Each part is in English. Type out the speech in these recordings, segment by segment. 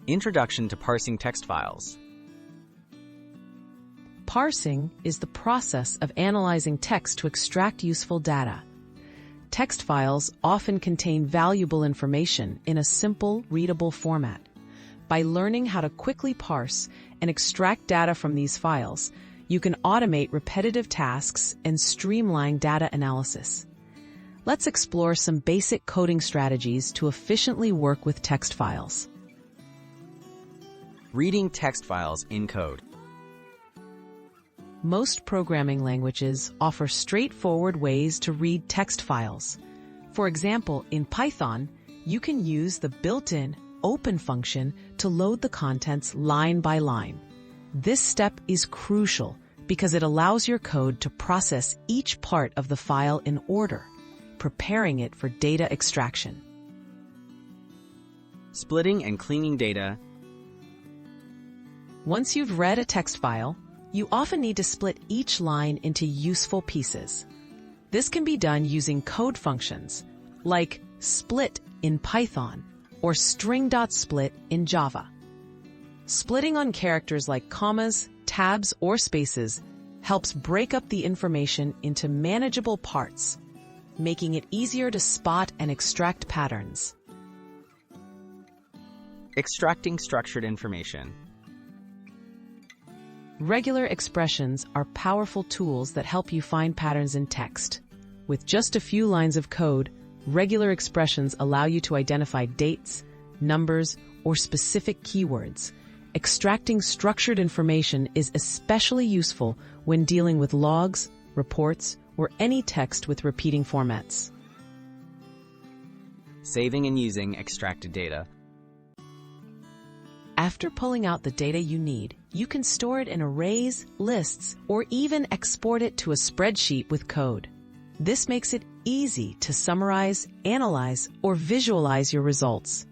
Introduction to parsing text files. Parsing is the process of analyzing text to extract useful data. Text files often contain valuable information in a simple, readable format. By learning how to quickly parse and extract data from these files, you can automate repetitive tasks and streamline data analysis. Let's explore some basic coding strategies to efficiently work with text files. Reading text files in code. Most programming languages offer straightforward ways to read text files. For example, in Python, you can use the built-in open function to load the contents line by line. This step is crucial because it allows your code to process each part of the file in order, preparing it for data extraction. Splitting and cleaning data. Once you've read a text file, you often need to split each line into useful pieces. This can be done using code functions like split in Python or string.split in Java. Splitting on characters like commas, tabs, or spaces helps break up the information into manageable parts, making it easier to spot and extract patterns. Extracting structured information. Regular expressions are powerful tools that help you find patterns in text. With just a few lines of code, regular expressions allow you to identify dates, numbers, or specific keywords. Extracting structured information is especially useful when dealing with logs, reports, or any text with repeating formats. Saving and using extracted data. After pulling out the data you need, you can store it in arrays, lists, or even export it to a spreadsheet with code. This makes it easy to summarize, analyze, or visualize your results.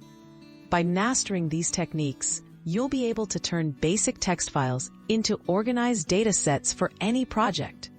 By mastering these techniques, you'll be able to turn basic text files into organized data sets for any project.